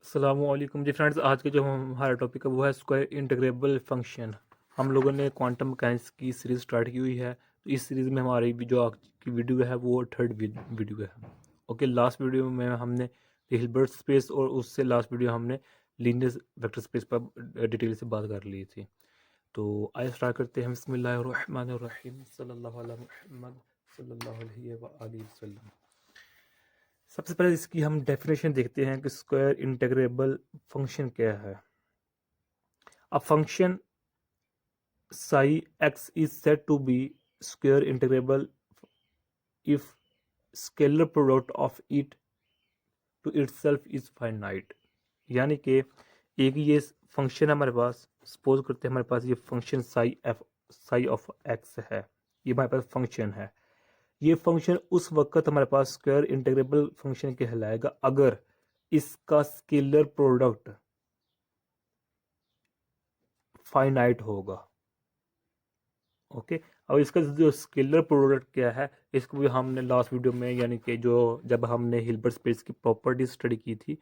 अस्सलामुअलैकुम जी फ्रेंड्स। आज के जो हमारा टॉपिक है वो है स्क्वायर इंटीग्रेबल फंक्शन। हम लोगों ने क्वांटम मैकेनिक्स की सीरीज़ स्टार्ट की हुई है, तो इस सीरीज़ में हमारी जो आज की वीडियो है वो थर्ड वीडियो है। ओके, लास्ट वीडियो में हमने हिल्बर्ट स्पेस और उससे लास्ट वीडियो हमने लीनियर वेक्टर स्पेस पर डिटेल से बात कर ली थी। तो आइए स्टार्ट करते हैं। बिस्मिल्लाहिर्रहमानिर्रहीम सल्लल्लाहु अला मुहम्मद सल्लल्लाहु अलैहि वसल्लम। सबसे पहले इसकी हम डेफिनेशन देखते हैं कि स्क्वायर इंटीग्रेबल फंक्शन क्या है। A function psi x is said to be square integrable if scalar product of it to itself is finite। यानी कि एक ये फंक्शन हमारे पास, सपोज करते हैं हमारे पास ये फंक्शन साई ऑफ एक्स है, ये हमारे पास फंक्शन है। ये फंक्शन उस वक्त हमारे पास स्क्वायर इंटीग्रेबल फंक्शन कहलाएगा अगर इसका स्केलर प्रोडक्ट फाइनाइट होगा। ओके, अब इसका जो स्केलर प्रोडक्ट क्या है, इसको भी हमने लास्ट वीडियो में, यानी कि जो जब हमने हिल्बर्ट स्पेस की प्रॉपर्टीज स्टडी की थी,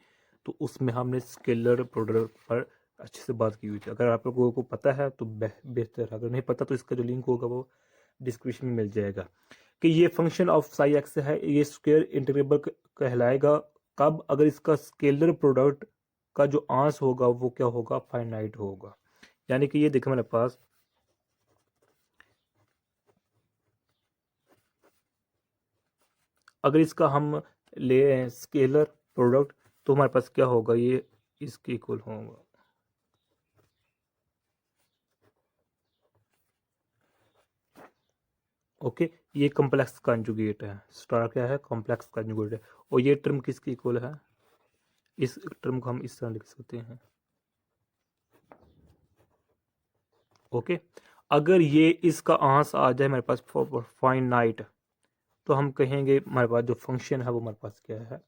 तो उसमें हमने स्केलर प्रोडक्ट पर अच्छे से बात की हुई थी। अगर आप लोगों को पता है तो बेहतर, अगर नहीं पता तो इसका जो लिंक होगा वो डिस्क्रिप्शन में मिल जाएगा। कि ये फंक्शन ऑफ साई एक्स है, ये स्क्वायर इंटीग्रेबल कहलाएगा कब, अगर इसका स्केलर प्रोडक्ट का जो आंस होगा वो क्या होगा, फाइनाइट होगा। यानी कि ये देखें मेरे पास, अगर इसका हम ले स्केलर प्रोडक्ट तो हमारे पास क्या होगा, ये इसके इक्वल होगा। ओके, ये कॉम्प्लेक्स कंजुगेट है, स्टार क्या है, कॉम्प्लेक्स कंजुगेट है। और ये टर्म किसके इक्वल है, इस टर्म को हम इस तरह लिख सकते हैं। ओके, अगर ये इसका आंस आ जाए हमारे पास फाइनाइट, तो हम कहेंगे हमारे पास जो फंक्शन है वो हमारे पास क्या है,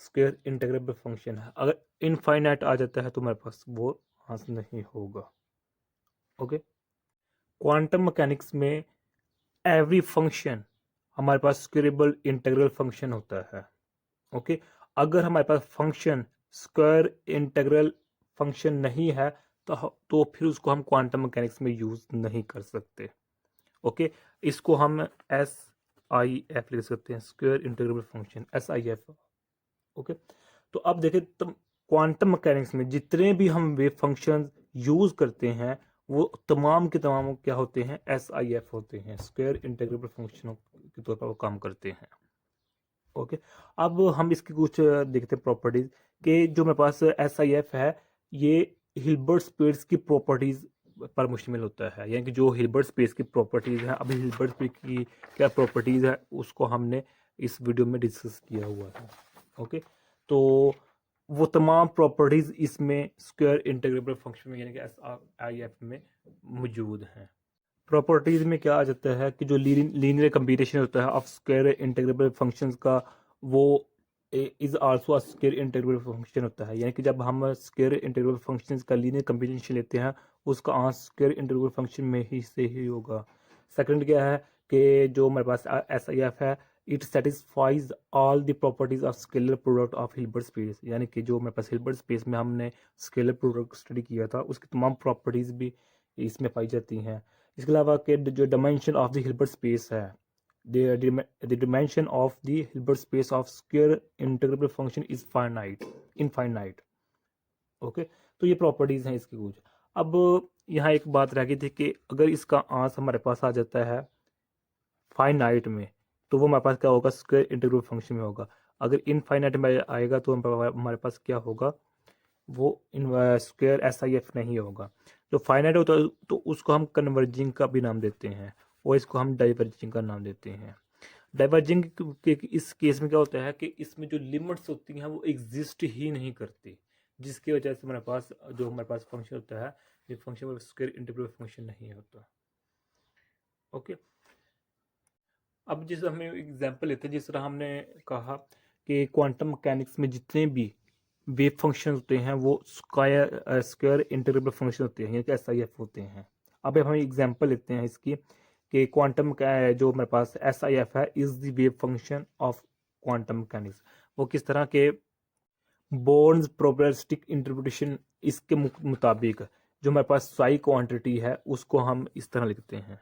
स्क्वायर इंटीग्रेबल फंक्शन है। अगर इनफाइनाइट आ जाता है तो हमारे पास वो आंस नहीं होगा। ओके, क्वांटम मैकेनिक्स में एवरी फंक्शन हमारे पास स्क्वेरेबल इंटीग्रल फंक्शन होता है। ओके, अगर हमारे पास फंक्शन स्क्वायर इंटीग्रल फंक्शन नहीं है तो फिर उसको हम क्वांटम मैकेनिक्स में यूज नहीं कर सकते। ओके, इसको हम एस आई एफ लिख सकते हैं, square integrable function, SIF। Okay, तो अब देखें, क्वांटम मैकेनिक्स में जितने भी हम वेव फंक्शन यूज करते हैं वो तमाम के तमाम क्या होते हैं, SIF होते हैं, स्क्वायर इंटीग्रेबल फंक्शन के तौर पर वो काम करते हैं। ओके, अब हम इसकी कुछ देखते हैं प्रॉपर्टीज कि जो मेरे पास SIF है, ये हिल्बर्ट स्पेस की प्रॉपर्टीज पर मुश्तमिल होता है। यानी कि जो हिल्बर्ट स्पेस की प्रॉपर्टीज है, अभी हिल्बर्ट स्पेस की क्या प्रॉपर्टीज है उसको हमने इस वीडियो में डिस्कस किया हुआ है। ओके, तो वो तमाम प्रॉपर्टीज इसमें स्क्वायर इंटीग्रेबल फंक्शन में यानी कि SIF में मौजूद हैं। प्रॉपर्टीज में क्या आ जाता है कि जो लीनियर कम्बिनेशन होता है ऑफ स्क्वायर इंटीग्रेबल फंक्शंस का, वो is also a square integrable function होता है। यानी कि जब हम स्क्वायर इंटीग्रेबल फंक्शंस का लीनियर कम्बिनेशन लेते हैं, उसका आंसर स्क्वायर इंटीग्रेबल फंक्शन में ही से ही होगा। सेकंड क्या है कि जो हमारे पास SIF है, it satisfies all the properties of scalar product of Hilbert space. यानी कि जो हमारे पास हिल्बर्ट स्पेस में हमने स्केलर प्रोडक्ट स्टडी किया था, उसकी तमाम प्रॉपर्टीज भी इसमें पाई जाती हैं। इसके अलावा के जो dimension of the Hilbert space है, the dimension of the Hilbert space of square integrable function is infinite। Okay, तो ये प्रॉपर्टीज हैं इसकी कुछ। अब यहाँ एक बात रह गई थी कि अगर इसका आंस हमारे पास आ जाता है फाइनाइट में, तो वो हमारे पास क्या होगा, स्क्वायर इंटीग्रल फंक्शन में होगा। अगर इनफाइनाइट में आएगा तो हमारे पास क्या होगा, वो इन स्क्वायर SIF नहीं होगा। जो फाइनाइट होता है तो उसको हम कन्वर्जिंग का भी नाम देते हैं, और इसको हम डाइवर्जिंग का नाम देते हैं। डाइवर्जिंग के इस केस में क्या होता है कि इसमें जो लिमिट्स होती हैं वो एग्जिस्ट ही नहीं करती, जिसकी वजह से हमारे पास फंक्शन होता है, ये फंक्शन स्क्वायर इंटीग्रल फंक्शन नहीं होता। ओके, अब जिस हमें एग्जांपल लेते हैं, जिस तरह हमने कहा कि क्वांटम मैकेनिक्स में जितने भी वेव फंक्शन होते हैं वो स्क्वायर इंटीग्रेबल फंक्शन होते हैं, यानी कि SIF होते हैं। अब हम एग्जांपल लेते हैं इसकी कि क्वांटम जो हमारे पास SIF है, is the wave function of quantum mechanics. वो किस तरह के, बोर्न्स प्रोबेबिलिस्टिक इंटरप्रिटेशन, इसके मुताबिक जो हमारे पास साई क्वांटिटी है उसको हम इस तरह लिखते हैं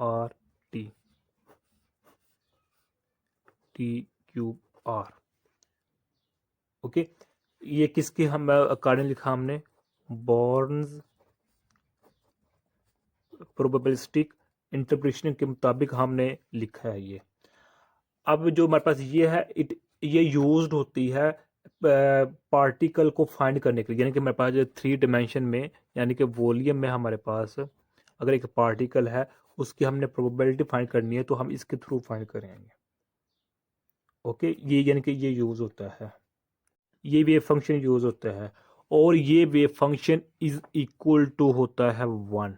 R T T cube R. Okay, ये किसके हम अकॉर्डिंग लिखा हमने, बोर्न्स प्रोबेबिलिस्टिक इंटरप्रिटेशन के मुताबिक हमने लिखा है ये। अब जो हमारे पास ये है ये यूज्ड होती है पार्टिकल को फाइंड करने के लिए, यानी कि हमारे पास जो 3 डायमेंशन में यानी कि वॉल्यूम में हमारे पास अगर एक पार्टिकल है उसकी हमने प्रोबेबिलिटी फाइंड करनी है तो हम इसके थ्रू फाइंड करेंगे। ओके, ये यानी कि ये यूज होता है, ये वेव फंक्शन यूज होता है, और ये wave function is equal to होता है 1,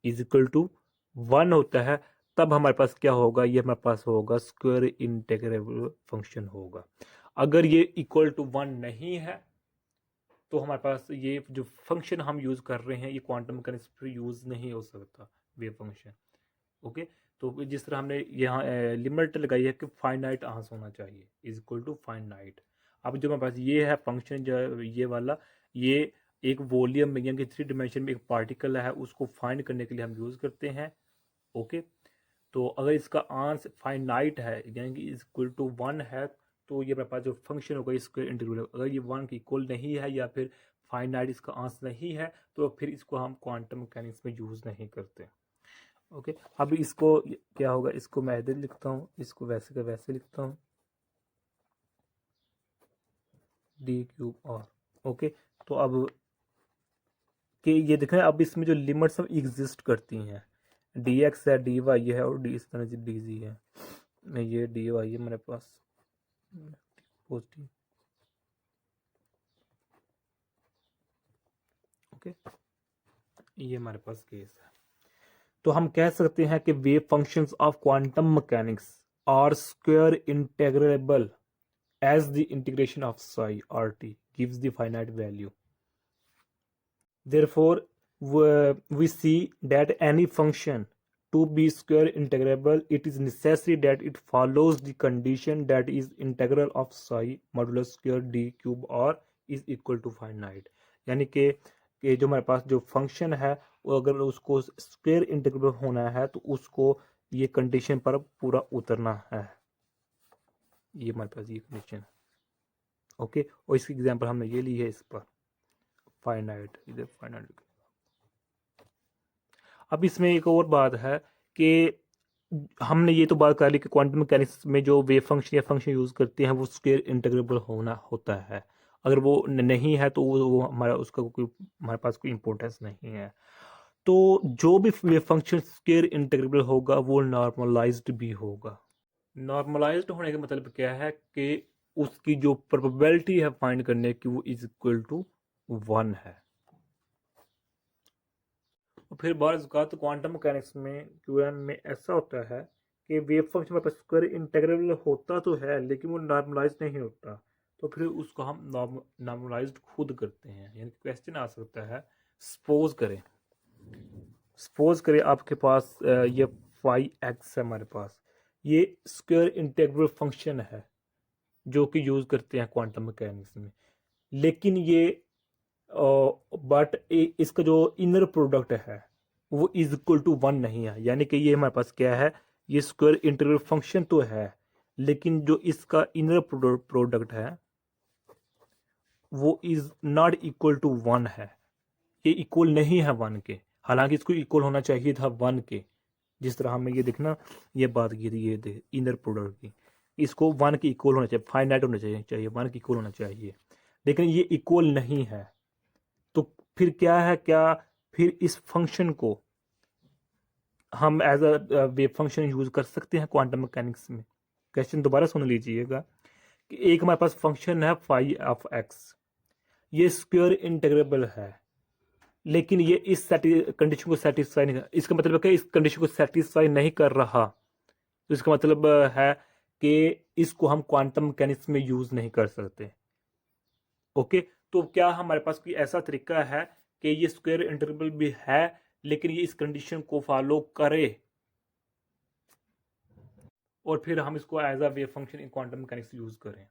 इज इक्वल टू 1 होता है। तब हमारे पास क्या होगा, ये हमारे पास होगा स्क्वायर इंटीग्रेबल फंक्शन होगा। अगर ये इक्वल टू 1 नहीं है तो हमारे पास ये जो फंक्शन हम यूज कर रहे हैं ये क्वांटम मैकेनिक्स पर यूज नहीं हो सकता वेव फंक्शन। ओके, तो जिस तरह हमने यहाँ लिमिट लगाई है कि फाइनाइट आंस होना चाहिए, इज इक्वल टू फाइनाइट। अब जो हमारे पास ये है फंक्शन जो ये वाला, ये एक वॉल्यूम में यानी कि 3 डायमेंशन में एक पार्टिकल है उसको फाइंड करने के लिए हम यूज करते हैं। ओके, तो अगर इसका आंस फाइनाइट है यानी कि इज इक्वल टू 1 है तो ये मेरे पास जो फंक्शन होगा इसका इंटीग्रल, अगर ये 1 के इक्वल नहीं है या फिर फाइनाइट इसका आंस नहीं है तो फिर इसको हम क्वांटम मैकेनिक्स में यूज नहीं करते। ओके, अब इसको क्या होगा, इसको मैं इधर लिखता हूँ, इसको वैसे का वैसे लिखता हूँ डी क्यूब आर। ओके, तो अब कि ये देखें अब इसमें जो लिमिट्स अब एग्जिस्ट करती हैं, डी एक्स है, डी वाई है और डी इस तरह से डी जी है, मैं ये डी वाई है मेरे पास पॉजिटिव। ओके, ये हमारे पास केस है। तो हम कह सकते हैं कि wave functions of quantum mechanics are square integrable as the integration of psi rt gives the finite value. Therefore, we see that any function to be square integrable, it is necessary that it follows the condition that is integral of psi modulus square d cube r is equal to finite। यानी कि जो हमारे पास जो function है वो अगर उसको square integrable होना है तो उसको ये कंडीशन पर पूरा उतरना है, ये हमारे पास ये कंडीशन है। ओके, और इसकी एग्जांपल हमने ये ली है इस पर फाइनाइट, इधर फाइनाइट। अब इसमें एक और बात है कि हमने ये तो बात कर ली कि क्वांटम मैकेनिक्स में जो वेव फंक्शन या फंक्शन यूज करते हैं वो स्क्वायर इंटीग्रेबल होना होता है, अगर वो नहीं है तो वो हमारा उसका कोई हमारे पास कोई इंपॉर्टेंस नहीं है। तो जो भी वेव फंक्शन स्क्वायर इंटीग्रेबल होगा वो नॉर्मलाइज्ड भी होगा। नॉर्मलाइज्ड होने का मतलब क्या है कि उसकी जो प्रोबेबिलिटी है फाइंड करने की वो इज इक्वल टू 1 है। और फिर बाज़ औक़ात क्वांटम मैकेनिक्स में क्यूएम में ऐसा होता है कि वेव फंक्शन में स्क्वायर इंटीग्रेबल होता तो है लेकिन वो नॉर्मलाइज नहीं होता, तो फिर उसको हम नॉर्मलाइज्ड खुद करते हैं। यानी क्वेश्चन आ सकता है, सपोज करें आपके पास ये फाई एक्स है हमारे पास, ये स्क्वायर इंटीग्रेबल फंक्शन है जो कि यूज करते हैं क्वांटम मैकेनिक्स में, लेकिन ये बट इसका जो इनर प्रोडक्ट है वो इज इक्वल टू 1 नहीं है। यानी कि ये हमारे पास क्या है, ये स्क्वायर इंटीग्रल फंक्शन तो है लेकिन जो इसका इनर प्रोडक्ट है वो इज नॉट इक्वल टू 1 है, ये इक्वल नहीं है 1 के, हालांकि इसको इक्वल होना चाहिए था 1 के। जिस तरह हमने ये देखना ये बात की थी ये इनर प्रोडक्ट की, इसको 1 के इक्वल होना चाहिए, फाइनाइट होना चाहिए 1 के इक्वल होना चाहिए, लेकिन ये इक्वल नहीं है। तो फिर क्या है, क्या फिर इस फंक्शन को हम as a wave function use कर सकते हैं क्वांटम मैकेनिक्स में। क्वेश्चन दोबारा सुन लीजिएगा कि एक हमारे पास फंक्शन है फाई ऑफ एक्स, ये स्क्वायर इंटीग्रेबल है लेकिन ये इस कंडीशन को सेटिस्फाई नहीं कर, इसका मतलब है कि इस कंडीशन को सेटिस्फाई नहीं कर रहा, तो इसका मतलब है कि इसको हम क्वांटम मैकेनिक्स में यूज नहीं कर सकते। ओके, तो क्या हमारे पास कोई ऐसा तरीका है कि ये स्क्वायर इंटीग्रेबल भी है लेकिन ये इस कंडीशन को फॉलो करे? और फिर हम इसको as a wave function in quantum mechanics use करें।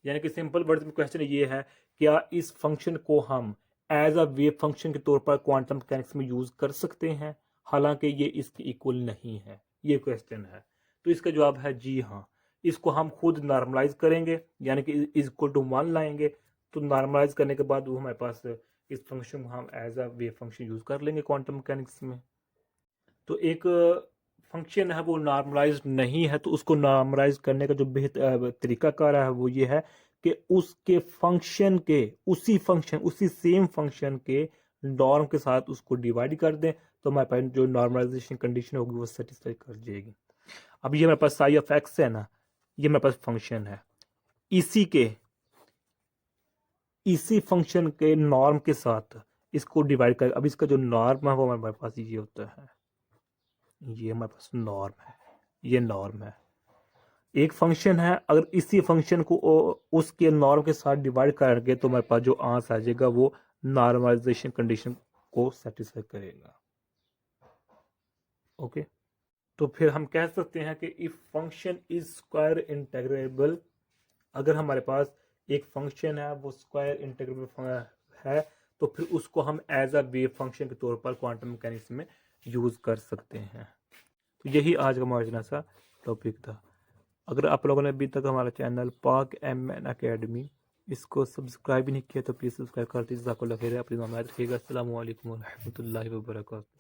यानी कि सिंपल वर्ड में क्वेश्चन ये है, क्या इस फंक्शन को हम एज अ वेव फंक्शन के तौर पर क्वांटम मैकेनिक्स में यूज़ कर सकते हैं, हालांकि ये इसके इक्वल नहीं है, ये क्वेश्चन है। तो इसका जवाब है जी हाँ। इसको हम खुद नॉर्मलाइज करेंगे, यानी कि इज इक्वल टू 1 लाएंगे, तो नॉर्मलाइज करने के बाद वो हमारे पास इस फंक्शन को हम as a wave function use कर लेंगे क्वांटम मैकेनिक्स में। तो एक फंक्शन है वो नॉर्मलाइज नहीं है, तो उसको नॉर्मलाइज करने का जो बेहतर तरीकाकार है वो ये है कि उसके फंक्शन के उसी सेम फंक्शन के नॉर्म के साथ उसको डिवाइड कर दें, तो हमारे पास जो नॉर्मलाइजेशन कंडीशन होगी वो सेटिस्फाई कर जाएगी। अब ये हमारे पास साई ऑफ एक्स है ना, ये हमारे पास फंक्शन है, इसी फंक्शन के नॉर्म के साथ इसको डिवाइड कर, अब इसका जो नॉर्म है वो हमारे पास ये होता है, ये हमारे पास नॉर्म है, ये नॉर्म है। एक फंक्शन है, अगर इसी फंक्शन को उसके नॉर्म के साथ डिवाइड करेंगे तो हमारे पास जो आंसर आ जाएगा वो नॉर्मलाइजेशन कंडीशन को सेटिस्फाई करेगा। ओके, तो फिर हम कह सकते हैं कि if function is square integrable, अगर हमारे पास एक फंक्शन है वो स्क्वायर इंटेग्रेबल है, तो फिर उसको हम एज अ वेव फंक्शन के तौर पर क्वांटम मैकेनिक्स में यूज कर सकते हैं। तो यही आज का हमारा सा टॉपिक था। अगर आप लोगों ने अभी तक हमारा चैनल पाक एम एन अकेडमी इसको सब्सक्राइब नहीं किया तो प्लीज़ सब्सक्राइब कर दीजिए। अपनी दुआ में याद रखिएगा। अस्सलाम वालेकुम व रहमतुल्लाहि व बरकातहू।